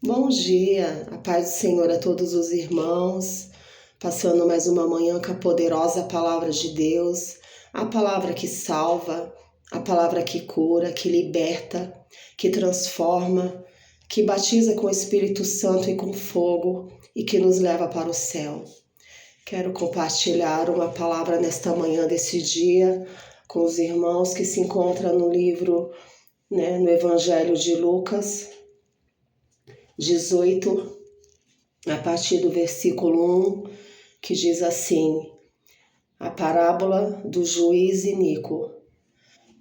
Bom dia, a paz do Senhor a todos os irmãos, passando mais uma manhã com a poderosa palavra de Deus, a palavra que salva, a palavra que cura, que liberta, que transforma, que batiza com o Espírito Santo e com fogo e que nos leva para o céu. Quero compartilhar uma palavra nesta manhã desse dia com os irmãos que se encontram no livro, no Evangelho de Lucas 18, a partir do versículo 1, que diz assim: a parábola do juiz iníquo.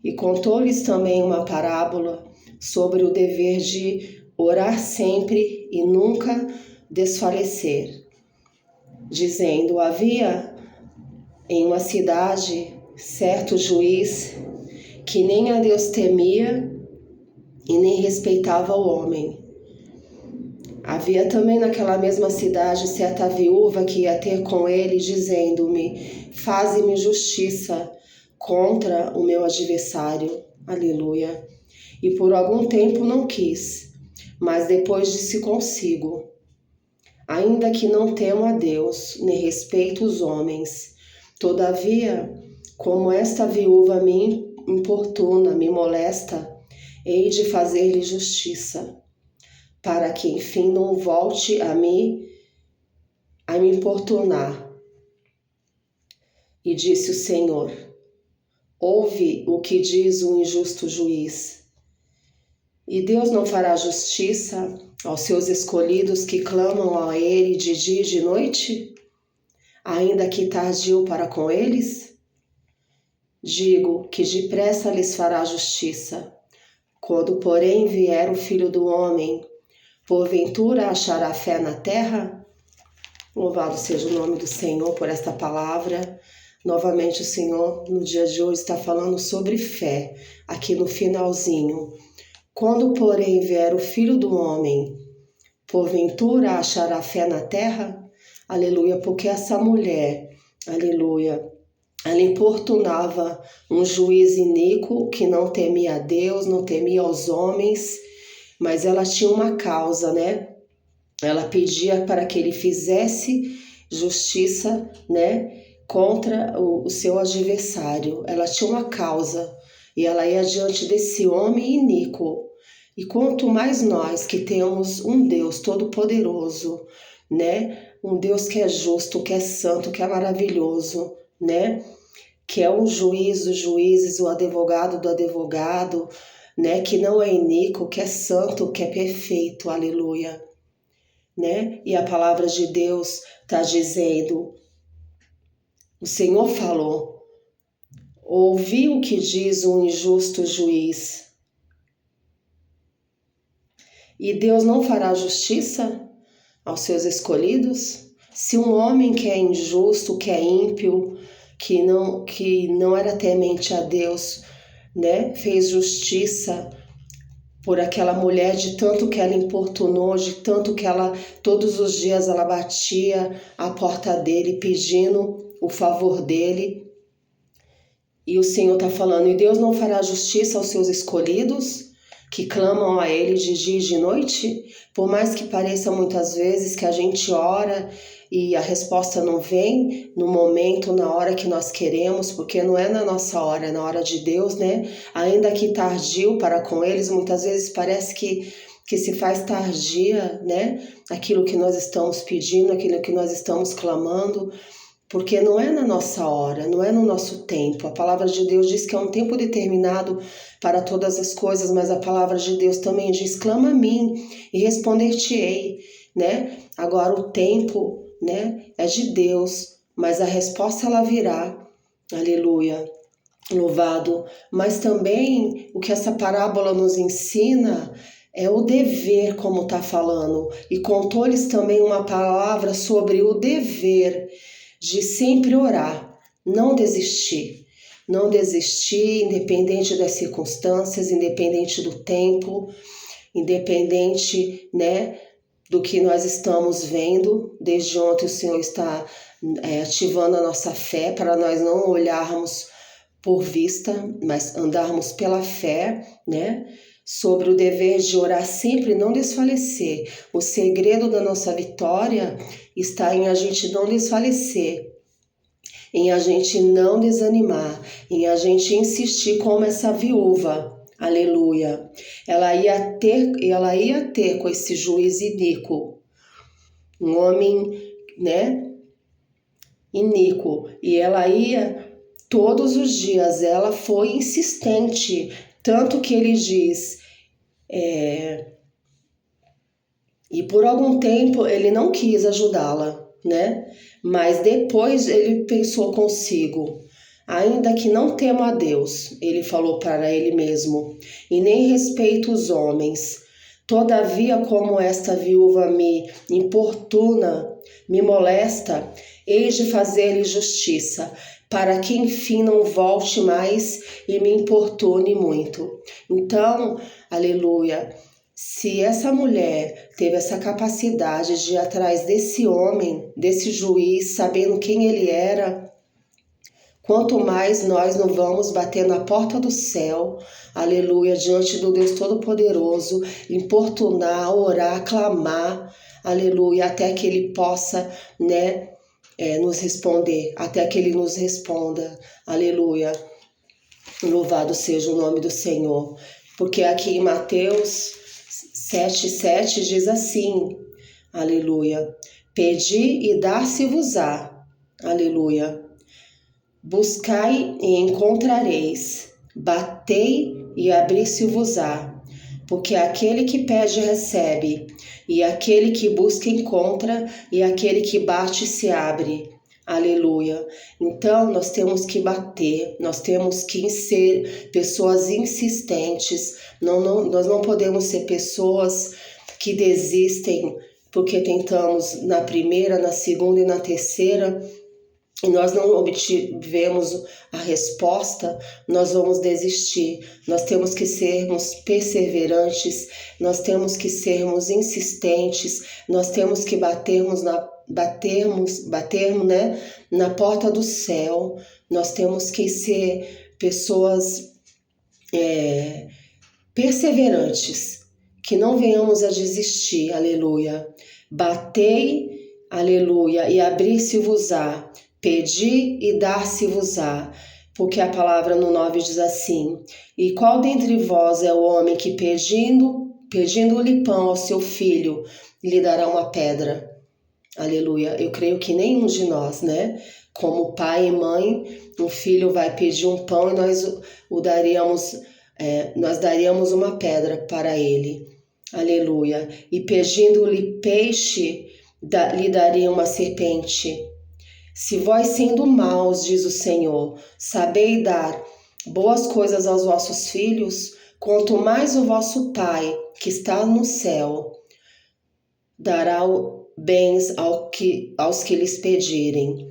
E contou-lhes também uma parábola sobre o dever de orar sempre e nunca desfalecer, dizendo: havia em uma cidade certo juiz que nem a Deus temia e nem respeitava o homem. Havia também naquela mesma cidade certa viúva que ia ter com ele, dizendo-me: faze-me justiça contra o meu adversário. Aleluia. E por algum tempo não quis, mas depois disse consigo: ainda que não temo a Deus, nem respeito os homens, todavia, como esta viúva me importuna, me molesta, hei de fazer-lhe justiça, para que enfim não volte a me importunar. E disse o Senhor: ouve o que diz o injusto juiz. E Deus não fará justiça aos seus escolhidos que clamam a Ele de dia e de noite, ainda que tardio para com eles? Digo que depressa lhes fará justiça. Quando, porém, vier o Filho do Homem, porventura achará fé na terra? Louvado seja o nome do Senhor por esta palavra. Novamente o Senhor no dia de hoje está falando sobre fé, aqui no finalzinho. Quando, porém, vier o Filho do Homem, porventura achará fé na terra? Aleluia, porque essa mulher, aleluia, ela importunava um juiz iníquo que não temia a Deus, não temia aos homens, mas ela tinha uma causa, Ela pedia para que ele fizesse justiça, contra o seu adversário. Ela tinha uma causa e ela ia diante desse homem iníquo. E quanto mais nós que temos um Deus todo-poderoso, Um Deus que é justo, que é santo, que é maravilhoso, Que é um juiz dos juízes, o advogado do advogado, Que não é iníquo, que é santo, que é perfeito, aleluia, E a palavra de Deus está dizendo, o Senhor falou: ouvi o que diz o injusto juiz. E Deus não fará justiça aos seus escolhidos? Se um homem que é injusto, que é ímpio, que não era temente a Deus, fez justiça por aquela mulher, de tanto que ela importunou, de tanto que ela, todos os dias ela batia à porta dele pedindo o favor dele. E o Senhor está falando: e Deus não fará justiça aos seus escolhidos, que clamam a Ele de dia e de noite? Por mais que pareça muitas vezes que a gente ora e a resposta não vem no momento, na hora que nós queremos, porque não é na nossa hora, é na hora de Deus, Ainda que tardio para com eles, muitas vezes parece que se faz tardia, Aquilo que nós estamos pedindo, aquilo que nós estamos clamando, porque não é na nossa hora, não é no nosso tempo. A palavra de Deus diz que é um tempo determinado para todas as coisas, mas a palavra de Deus também diz: clama a mim e responder-te-ei, Agora o tempo, é de Deus, mas a resposta ela virá, aleluia, louvado. Mas também o que essa parábola nos ensina é o dever, como está falando, e contou-lhes também uma palavra sobre o dever de sempre orar, não desistir, independente das circunstâncias, independente do tempo, independente, do que nós estamos vendo. Desde ontem o Senhor está ativando a nossa fé para nós não olharmos por vista, mas andarmos pela fé, sobre o dever de orar sempre e não desfalecer. O segredo da nossa vitória está em a gente não desfalecer, em a gente não desanimar, em a gente insistir como essa viúva. Aleluia. Ela ia ter com esse juiz iníquo, um homem, né, iníquo, e ela ia todos os dias. Ela foi insistente, tanto que ele diz, e por algum tempo ele não quis ajudá-la, né? Mas depois ele pensou consigo, ainda que não temo a Deus, ele falou para ele mesmo, e nem respeito os homens. Todavia, como esta viúva me importuna, me molesta, hei de fazer-lhe justiça, para que enfim não volte mais e me importune muito. Então, aleluia, se essa mulher teve essa capacidade de ir atrás desse homem, desse juiz, sabendo quem ele era, quanto mais nós não vamos bater na porta do céu, aleluia, diante do Deus Todo-Poderoso, importunar, orar, clamar, aleluia, até que ele possa, né, nos responder, até que ele nos responda, aleluia. Louvado seja o nome do Senhor, porque aqui em Mateus 7,7 diz assim, aleluia, pedi e dar-se-vos-á, aleluia, buscai e encontrareis, batei e abrir-se-vos-á, porque aquele que pede recebe, e aquele que busca encontra, e aquele que bate se abre. Aleluia. Então nós temos que bater, nós temos que ser pessoas insistentes, nós não podemos ser pessoas que desistem porque tentamos na primeira, na segunda e na terceira, e nós não obtivemos a resposta, nós vamos desistir. Nós temos que sermos perseverantes, nós temos que sermos insistentes, nós temos que batermos, né, na porta do céu. Nós temos que ser pessoas perseverantes, que não venhamos a desistir, aleluia. Batei, aleluia, e abrir-se-vos-á. Pedi e dar-se-vos-á, porque a palavra no 9 diz assim, e qual dentre vós é o homem que pedindo-lhe pão ao seu filho, lhe dará uma pedra? Aleluia, eu creio que nenhum de nós, né? Como pai e mãe, um filho vai pedir um pão e nós daríamos uma pedra para ele. Aleluia, e pedindo-lhe peixe, lhe daria uma serpente. Se vós sendo maus, diz o Senhor, sabeis dar boas coisas aos vossos filhos, quanto mais o vosso Pai, que está no céu, dará bens aos que lhes pedirem.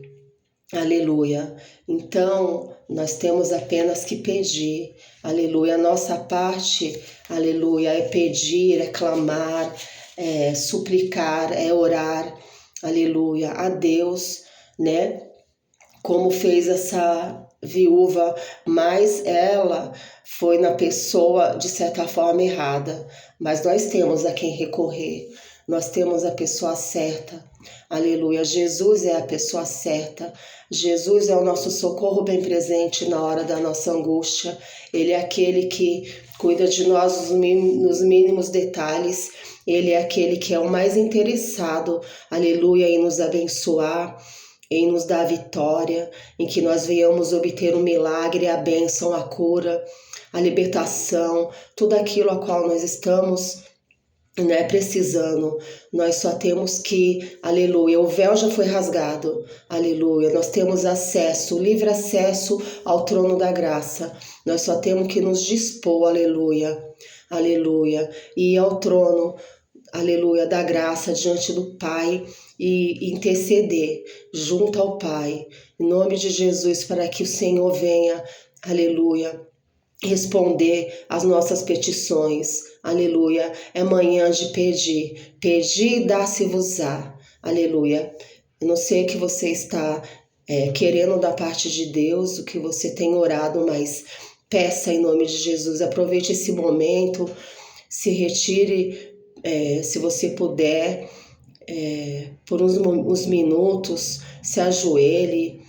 Aleluia. Então, nós temos apenas que pedir. Aleluia. A nossa parte, aleluia, é pedir, é clamar, é suplicar, é orar. Aleluia. A Deus, né? Como fez essa viúva, mas ela foi na pessoa de certa forma errada. Mas nós temos a quem recorrer. Nós temos a pessoa certa. Aleluia. Jesus é a pessoa certa. Jesus é o nosso socorro bem presente na hora da nossa angústia. Ele é aquele que cuida de nós nos mínimos detalhes. Ele é aquele que é o mais interessado, aleluia, em nos abençoar, em nos dar a vitória, em que nós venhamos obter um milagre, a bênção, a cura, a libertação, tudo aquilo a qual nós estamos, né, precisando. Nós só temos que, aleluia, o véu já foi rasgado, aleluia, nós temos acesso, livre acesso ao trono da graça. Nós só temos que nos dispor, aleluia, aleluia, e ir ao trono, aleluia, da graça diante do Pai e interceder junto ao Pai, em nome de Jesus, para que o Senhor venha, aleluia, responder às nossas petições, aleluia. É manhã de pedir, pedir e dar-se-vos-á, aleluia. Eu não sei o que você está querendo da parte de Deus, o que você tem orado, mas Peça em nome de Jesus, aproveite esse momento, se retire, se você puder, por uns minutos, se ajoelhe,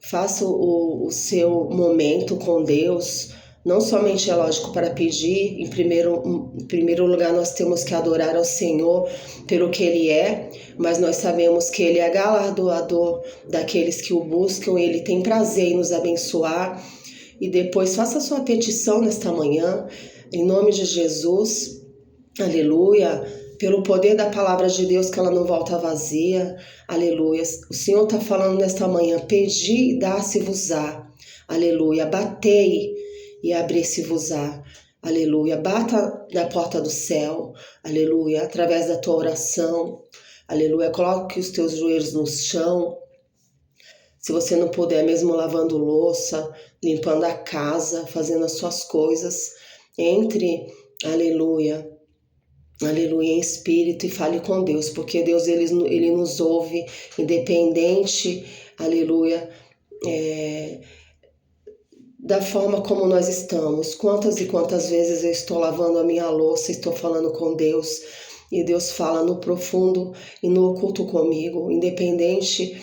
faça o seu momento com Deus. Não somente é lógico para pedir, em primeiro lugar nós temos que adorar ao Senhor pelo que Ele é, mas nós sabemos que Ele é galardoador daqueles que o buscam, Ele tem prazer em nos abençoar. E depois faça a sua petição nesta manhã, em nome de Jesus, aleluia, pelo poder da palavra de Deus, que ela não volta vazia, aleluia. O Senhor está falando nesta manhã, pedi e dá-se-vos-á, aleluia, batei e abrir-se-vos-á, aleluia, bata na porta do céu, aleluia, através da tua oração, aleluia, coloque os teus joelhos no chão. Se você não puder, mesmo lavando louça, limpando a casa, fazendo as suas coisas, entre, aleluia, aleluia, em espírito e fale com Deus, porque Deus, ele nos ouve, independente, aleluia, da forma como nós estamos. Quantas e quantas vezes eu estou lavando a minha louça, estou falando com Deus, e Deus fala no profundo e no oculto comigo, independente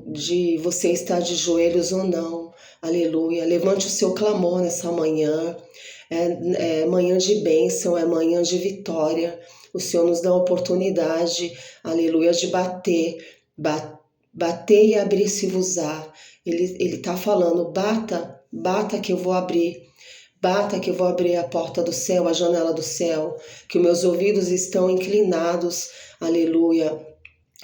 de você estar de joelhos ou não, aleluia. Levante o seu clamor nessa manhã, é manhã de bênção, é manhã de vitória. O Senhor nos dá a oportunidade, aleluia, de bater e abrir-se-vos-á. Ele está falando, bata que eu vou abrir. Bata que eu vou abrir a porta do céu, a janela do céu, que os meus ouvidos estão inclinados, aleluia,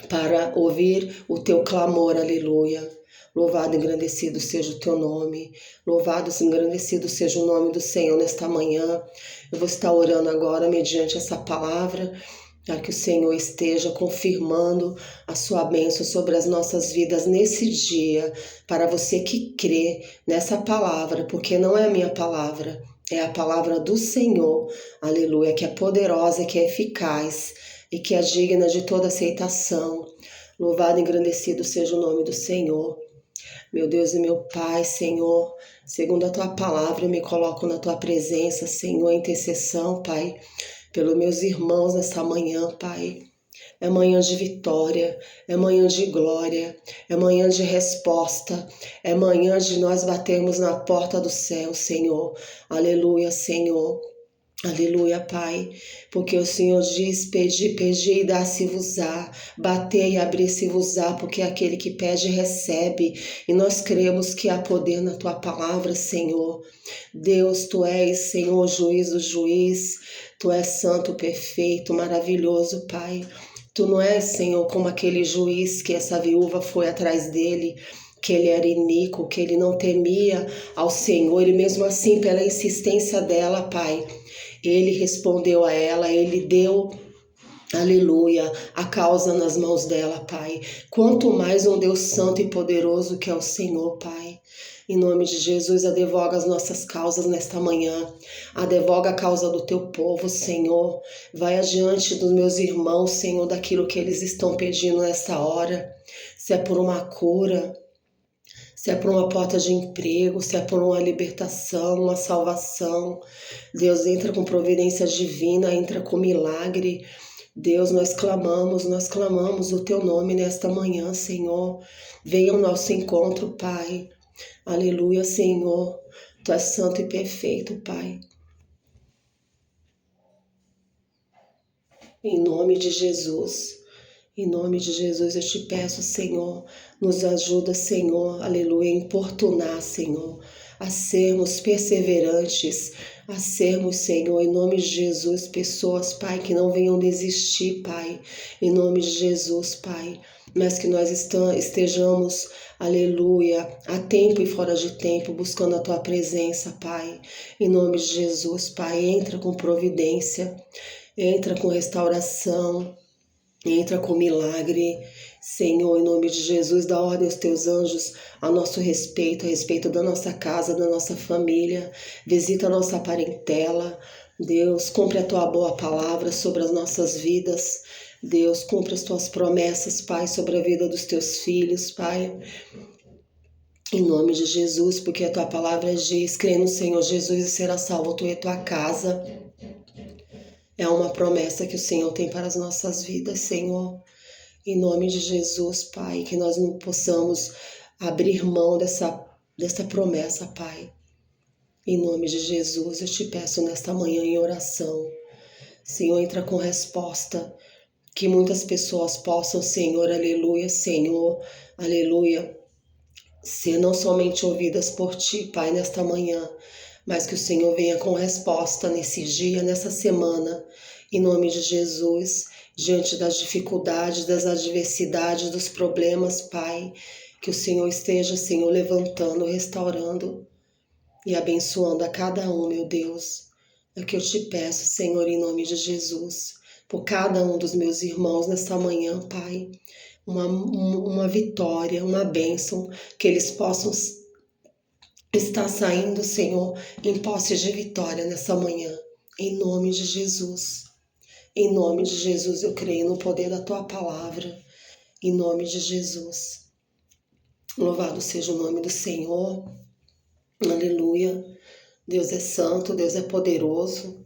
para ouvir o teu clamor, aleluia. Louvado e engrandecido seja o teu nome, louvado e engrandecido seja o nome do Senhor nesta manhã. Eu vou estar orando agora mediante essa palavra, para que o Senhor esteja confirmando a sua bênção sobre as nossas vidas nesse dia, para você que crê nessa palavra, porque não é a minha palavra, é a palavra do Senhor, aleluia, que é poderosa, que é eficaz e que é digna de toda aceitação. Louvado e engrandecido seja o nome do Senhor. Meu Deus e meu Pai, Senhor, segundo a Tua palavra, eu me coloco na Tua presença, Senhor, em intercessão, Pai, pelos meus irmãos nesta manhã, Pai. É manhã de vitória, é manhã de glória, é manhã de resposta, é manhã de nós batermos na porta do céu, Senhor. Aleluia, Senhor. Aleluia, Pai, porque o Senhor diz, pedi e dá-se-vos-á, bater e abrir-se-vos-á, porque aquele que pede recebe, e nós cremos que há poder na Tua palavra, Senhor. Deus, Tu és, Senhor, juiz do juiz, Tu és santo, perfeito, maravilhoso, Pai. Tu não és, Senhor, como aquele juiz que essa viúva foi atrás dele, que ele era iníquo, que ele não temia ao Senhor, e mesmo assim, pela insistência dela, Pai, ele respondeu a ela, ele deu, aleluia, a causa nas mãos dela, Pai. Quanto mais um Deus santo e poderoso que é o Senhor, Pai. Em nome de Jesus, advoga as nossas causas nesta manhã. Advoga a causa do Teu povo, Senhor. Vai adiante dos meus irmãos, Senhor, daquilo que eles estão pedindo nesta hora. Se é por uma cura, se é por uma porta de emprego, se é por uma libertação, uma salvação. Deus, entra com providência divina, entra com milagre. Deus, nós clamamos o Teu nome nesta manhã, Senhor. Venha ao nosso encontro, Pai. Aleluia, Senhor. Tu és santo e perfeito, Pai. Em nome de Jesus. Em nome de Jesus eu te peço, Senhor, nos ajuda, Senhor, aleluia, a importunar, Senhor, a sermos perseverantes, a sermos, Senhor, em nome de Jesus, pessoas, Pai, que não venham desistir, Pai, em nome de Jesus, Pai, mas que nós estejamos, aleluia, a tempo e fora de tempo, buscando a Tua presença, Pai, em nome de Jesus, Pai, entra com providência, entra com restauração, entra com milagre, Senhor, em nome de Jesus, dá ordem aos Teus anjos a nosso respeito, a respeito da nossa casa, da nossa família, visita a nossa parentela, Deus, cumpre a Tua boa palavra sobre as nossas vidas, Deus, cumpre as Tuas promessas, Pai, sobre a vida dos Teus filhos, Pai, Em nome de Jesus, porque a tua palavra diz: crê no Senhor Jesus e será salvo tu e tua casa. É uma promessa que o Senhor tem para as nossas vidas, Senhor. Em nome de Jesus, Pai, que nós não possamos abrir mão dessa promessa, Pai. Em nome de Jesus, eu te peço nesta manhã em oração. Senhor, entra com resposta. Que muitas pessoas possam, Senhor, aleluia, Senhor, aleluia, ser não somente ouvidas por Ti, Pai, nesta manhã, mas que o Senhor venha com resposta nesse dia, nessa semana, em nome de Jesus, diante das dificuldades, das adversidades, dos problemas, Pai, que o Senhor esteja, Senhor, levantando, restaurando e abençoando a cada um, meu Deus. É o que eu te peço, Senhor, em nome de Jesus, por cada um dos meus irmãos nesta manhã, Pai, uma vitória, uma bênção, que eles possam estar saindo, Senhor, em posse de vitória nessa manhã, em nome de Jesus. Em nome de Jesus, eu creio no poder da Tua palavra, em nome de Jesus. Louvado seja o nome do Senhor, aleluia. Deus é santo, Deus é poderoso,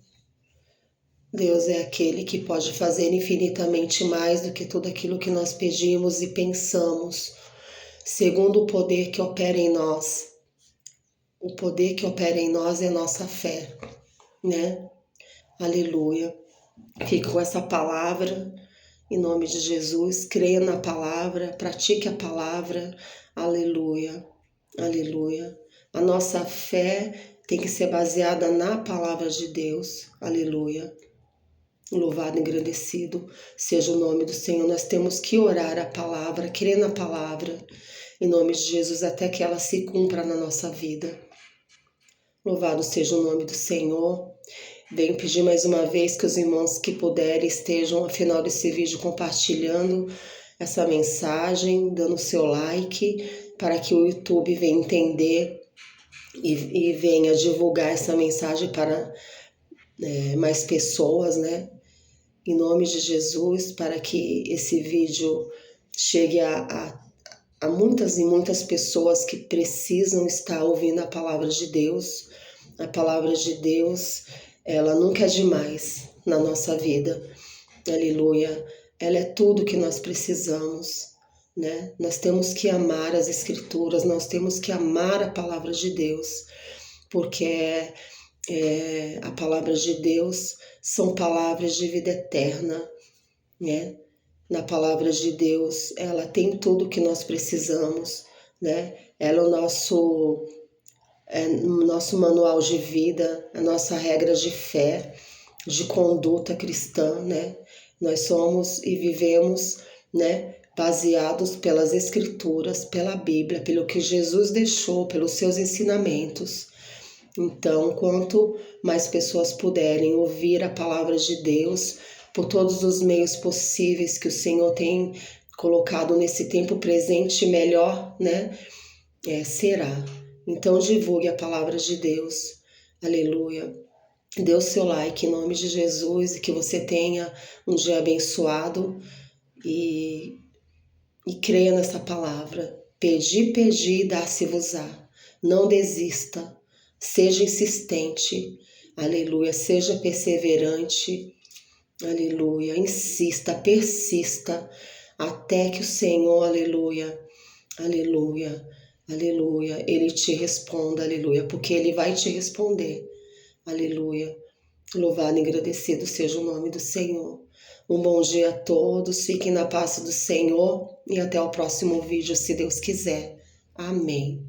Deus é aquele que pode fazer infinitamente mais do que tudo aquilo que nós pedimos e pensamos, segundo o poder que opera em nós. O poder que opera em nós é a nossa fé, né? Aleluia. Fique com essa palavra, em nome de Jesus. Creia na palavra, pratique a palavra. Aleluia, aleluia. A nossa fé tem que ser baseada na palavra de Deus. Aleluia. Louvado e engrandecido seja o nome do Senhor. Nós temos que orar a palavra, crer na palavra, em nome de Jesus, até que ela se cumpra na nossa vida. Louvado seja o nome do Senhor. Venho pedir mais uma vez que os irmãos que puderem estejam ao final desse vídeo compartilhando essa mensagem, dando seu like, para que o YouTube venha entender e venha divulgar essa mensagem para mais pessoas, né? Em nome de Jesus, para que esse vídeo chegue a muitas e muitas pessoas que precisam estar ouvindo a palavra de Deus. A palavra de Deus, ela nunca é demais na nossa vida. Aleluia. Ela é tudo que nós precisamos, né? Nós temos que amar as Escrituras, nós temos que amar a palavra de Deus, porque a palavra de Deus são palavras de vida eterna, né? Na palavra de Deus, ela tem tudo que nós precisamos, né? Ela é o nosso manual de vida, a nossa regra de fé, de conduta cristã, né? Nós somos e vivemos, né, baseados pelas Escrituras, pela Bíblia, pelo que Jesus deixou, pelos seus ensinamentos. Então, quanto mais pessoas puderem ouvir a palavra de Deus, por todos os meios possíveis que o Senhor tem colocado nesse tempo presente, melhor, né, será. Então, divulgue a palavra de Deus. Aleluia. Dê o seu like em nome de Jesus e que você tenha um dia abençoado e creia nessa palavra. Pedi, dá-se-vos-á. Não desista. Seja insistente. Aleluia. Seja perseverante. Aleluia. Insista, persista até que o Senhor, aleluia, aleluia, aleluia, Ele te responda, aleluia, porque Ele vai te responder, aleluia. Louvado e agradecido seja o nome do Senhor. Um bom dia a todos, fiquem na paz do Senhor e até o próximo vídeo, se Deus quiser. Amém.